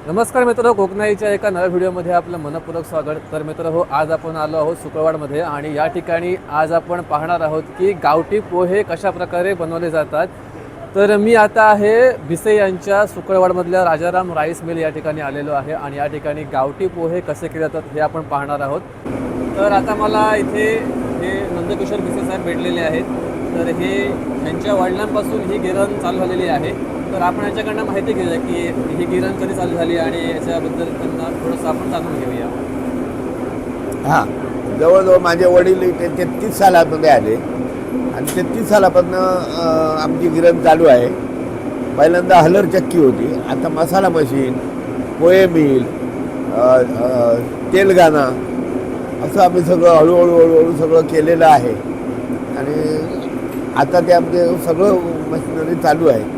नमस्कार मित्र, कोकणाईच्या एका नव्या व्हिडिओमध्ये आपलं मनपूर्वक स्वागत. तर मित्र हो, आज आपण आलो आहोत शुक्रवारमध्ये आणि या ठिकाणी आज आपण पाहणार आहोत की गावठी पोहे कशा प्रकारे बनवले जातात. तर मी आता आहे भिसे यांच्या शुक्रवारमधल्या राजाराम राईस मिल या ठिकाणी आलेलो आहे आणि या ठिकाणी गावठी पोहे कसे केले जातात हे आपण पाहणार आहोत. तर आता मला इथे हे नंदकिशोर भिसे साहेब भेटलेले आहेत. तर हे यांच्या वडिलांपासून ही गिरण चालू झालेली आहे. तर आपण यांच्याकडनं माहिती घेऊया की ही गिरण कधी चालू झाली आणि याच्याबद्दल त्यांना थोडंसं आपण जाणून घेऊया. हां, जवळजवळ माझे वडील इथे 33 सालामध्ये आले आणि 33 सालापासून आमची गिरण चालू आहे. पहिल्यांदा हलर चक्की होती, आता मसाला मशीन, पोहे मिल, तेलगाणा असं आम्ही सगळं हळूहळू हळूहळू सगळं केलेलं आहे आणि आता ते आमचे सगळं मशिनरी चालू आहे.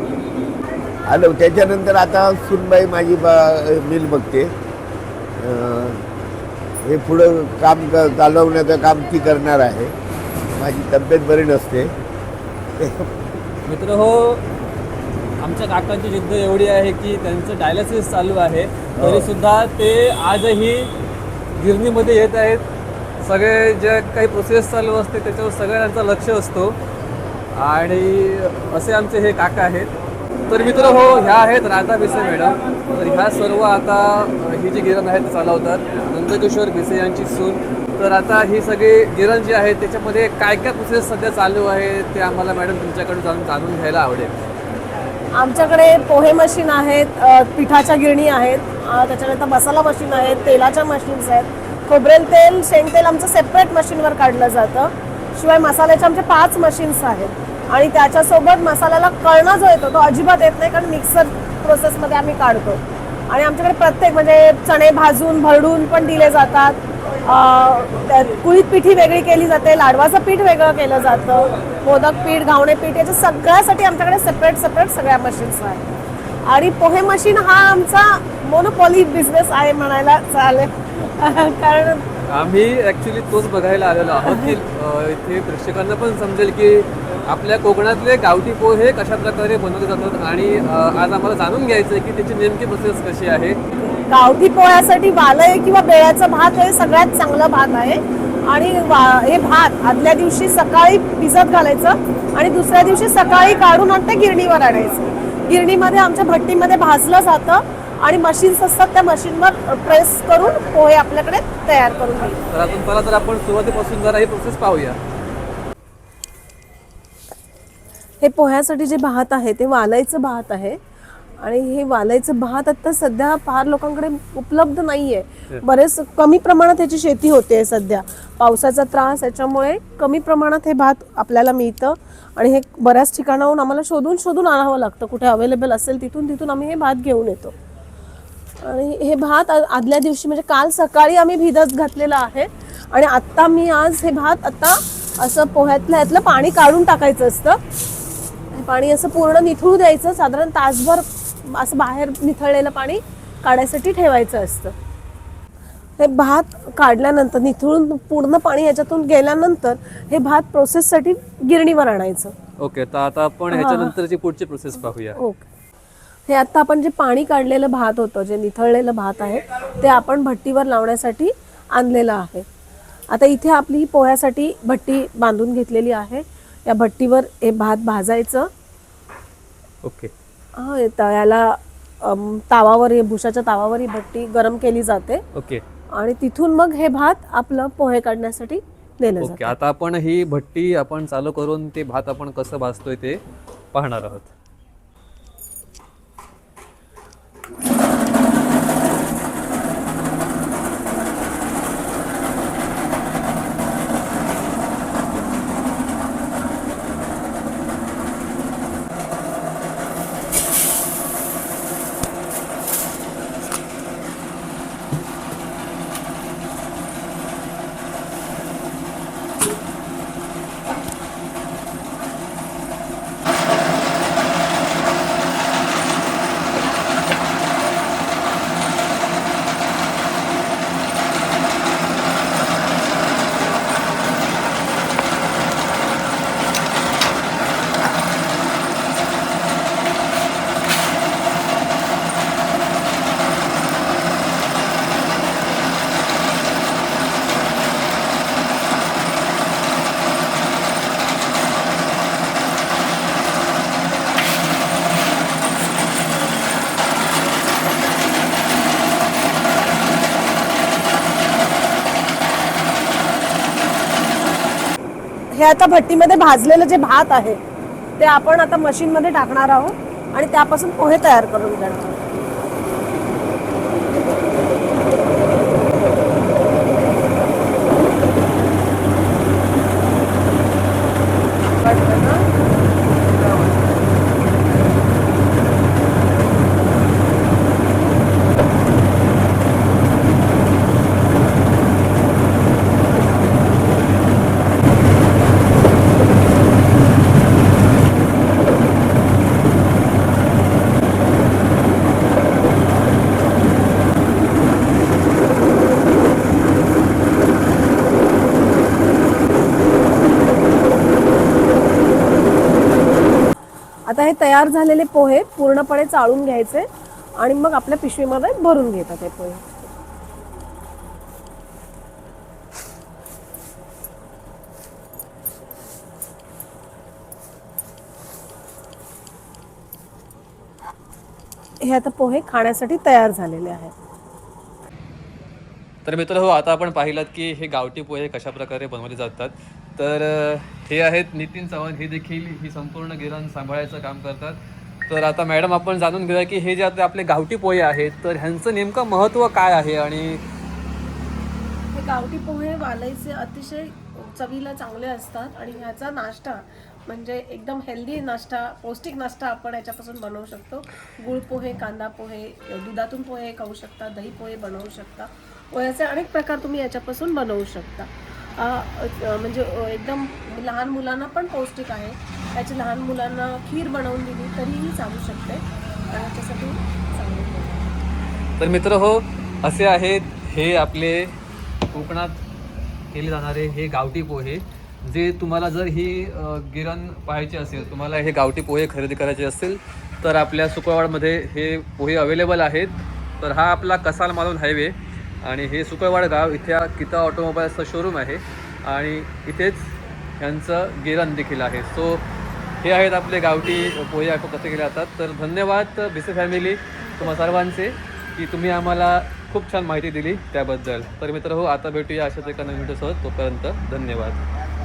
आलं त्याच्यानंतर आता सुनबाई माझी मिल बघते. हे पुढं काम चालवण्याचं काम ती करणार आहे. माझी तब्येत बरी नसते. मित्र हो, आमच्या काकांची जिद्द एवढी आहे की त्यांचं डायलिसिस चालू आहे, तरीसुद्धा ते आजही गिरणीमध्ये येत आहेत. सगळे जे काही प्रोसेस चालू असते त्याच्यावर सगळ्यांचा लक्ष असतो आणि असे आमचे हे काका आहेत. तर मित्र हो, ह्या आहेत राधा भिसे मॅडम. तर ह्या सर्व आता ही जी गिरण आहे ते चालवतात नंदकिशोर भिसे यांची सून. तर आता ही सगळी गिरण जी आहे त्याच्यामध्ये काय काय प्रोसेस सध्या चालू आहे ते आम्हाला मॅडम तुमच्याकडून जाणून घ्यायला आवडेल. आमच्याकडे पोहे मशीन आहेत, पिठाच्या गिरणी आहेत, त्याच्यानंतर मसाला मशीन आहेत, तेलाच्या मशीन्स आहेत. खोबरेल तेल, शेंगतेल आमचं सेपरेट मशीनवर काढलं जातं. शिवाय मसाल्याचे आमचे 5 मशीन्स आहेत आणि त्याच्यासोबत मसाल्याला कळणं जो येतो तो अजिबात येत नाही, कारण मिक्सर प्रोसेसमध्ये आम्ही काढतो. आणि आमच्याकडे प्रत्येक म्हणजे चणे भाजून भरडून पण दिले जातात. कुळीत पिठी वेगळी केली जाते, लाडवाचं पीठ वेगळं केलं जातं, मोदक पीठ, घावणे पीठ, याच्या सगळ्यासाठी आमच्याकडे सेपरेट सगळ्या मशीन्स आहेत. आणि पोहे मशीन हा आमचा मोनोपॉली बिझनेस आहे म्हणायला चालेल. कारण आम्ही ॲक्च्युली तोच बघायला आलेलो आहोत की इथे प्रेक्षकांना पण समजेल की आपल्या कोकणातले गावठी पोहे कशा प्रकारे बनवले जातात आणि आज आम्हाला जाणून घ्यायचं आहे की त्याची नेमकी प्रोसेस कशी आहे. गावठी पोह्यासाठी वालय किंवा बेळ्याचा भात हे सगळ्यात चांगलं भात आहे. आणि हे भात आदल्या दिवशी सकाळी भिजत घालायचं आणि दुसऱ्या दिवशी सकाळी काढून ते गिरणीवर आणायचं. गिरणीमध्ये आमच्या भट्टीमध्ये भाजलं जातं आणि मशीन्स असतात, त्या मशीनवर प्रेस करून पोहे आपल्याकडे तयार करून घ्यायचे. तर आपण पहिला तर आपण सुरुवातीपासून जरा ही प्रोसेस पाहूया. हे पोह्यासाठी जे भात आहे ते वालायचं भात आहे आणि हे वालायचं भात आता सध्या फार लोकांकडे उपलब्ध नाहीये. बरेच कमी प्रमाणात ह्याची शेती होते सध्या. पावसाचा त्रास याच्यामुळे कमी प्रमाणात हे भात आपल्याला मिळतं आणि हे बऱ्याच ठिकाणाहून आम्हाला शोधून आणावं लागतं. कुठे अवेलेबल असेल तिथून आम्ही हे भात घेऊन येतो. आणि हे भात आदल्या दिवशी म्हणजे काल सकाळी आम्ही भिजत घातलेलं आहे आणि आज हे भात आता असं पोह्यातलं पाणी काढून टाकायचं असतं. पाणी असं पूर्ण निथळू द्यायचं, साधारण तासभर असं बाहेर निथळलेलं पाणी काढायसाठी ठेवायचं असतं. हे भात काढल्यानंतर निथळून पूर्ण पाणी याच्यातून गेल्यानंतर हे भात प्रोसेससाठी गिरणीवर आणायचं. ओके, तर आता आपण ह्याच्यानंतरची पुढची प्रोसेस पाहूया. ओके, हे आता आपण जे पाणी काढलेलं भात होतं, जे निथळलेलं भात आहे ते आपण भट्टीवर लावण्यासाठी आणलेलं आहे. आता इथे आपली पोह्यासाठी भट्टी बांधून घेतलेली आहे. या भट्टीवर हे भात भाजायचं. ओके, याला तावावर, भुशाच्या तावावर ही भट्टी गरम केली जाते. ओके, आणि तिथून मग हे भात आपलं पोहे काढण्यासाठी नेलं ओके. जातं. आता आपण ही भट्टी आपण चालू करून ते भात आपण कसं भाजतोय ते पाहणार आहोत. हे आता भट्टीमध्ये भाजलेलं जे भात आहे ते आपण आता मशीनमध्ये टाकणार आहोत आणि त्यापासून पोहे तयार करून घेणार आहोत. आता हे तयार झालेले पोहे पूर्णपणे चाळून घ्यायचे आणि मग आपल्या पिशवीमध्ये भरून घेतात हे पोहे. हे आता पोहे खाण्यासाठी तयार झालेले आहेत. तर मित्र आता आपण पाहिलात की हे गावठी पोहे कशा प्रकारे बनवले जातात. तर हे आहेत नितीन चव्हाण, हे देखील ही संपूर्ण गिरण सांभाळायचं काम करतात. तर आता मॅडम आपण जाणून घेऊया की हे जे आता आपले गावठी पोहे आहेत तर ह्यांचं नेमकं महत्त्व काय आहे. आणि हे गावठी पोहे वालायचे अतिशय चवीला चांगले असतात आणि ह्याचा नाश्ता म्हणजे एकदम हेल्दी नाश्ता, पौष्टिक नाश्ता आपण याच्यापासून बनवू शकतो. गुळ पोहे, कांदा पोहे, दुधातून पोहे खाऊ शकता, दही पोहे बनवू शकता. पोह्याचे अनेक प्रकार तुम्ही याच्यापासून बनवू शकता. म्हणजे एकदम लहान मुलांना पण पौष्टिक आहे. त्याची लहान मुलांना खीर बनवून दिली तरीही चालू शकते आणि याच्यासाठी चांगले पोहे. तर मित्र असे आहेत हे आपले कोकणात केले जाणारे हे गावठी पोहे. जे तुम्हाला जर ही गिरण पाहायची असेल, तुम्हाला हे गावठी पोहे खरेदी करायचे असेल तर आपल्या सुकळवाडमध्ये हे पोहे अवेलेबल आहेत. तर हा आपला कसाल मालवण हायवे आणि हे सुकळवाड गाव, इथे गीता ऑटोमोबाईलचं शोरूम आहे आणि इथेच ह्यांचं गिरण देखील आहे. सो हे आहेत आपले गावठी पोहे आपण कसे केले जातात. तर धन्यवाद भिसे फॅमिली तुम्हा सर्वांचे की तुम्ही आम्हाला खूप छान माहिती दिली त्याबद्दल. तर मित्र आता भेटूया अशाच एका नवीन व्हिडिओसोबत. तोपर्यंत धन्यवाद.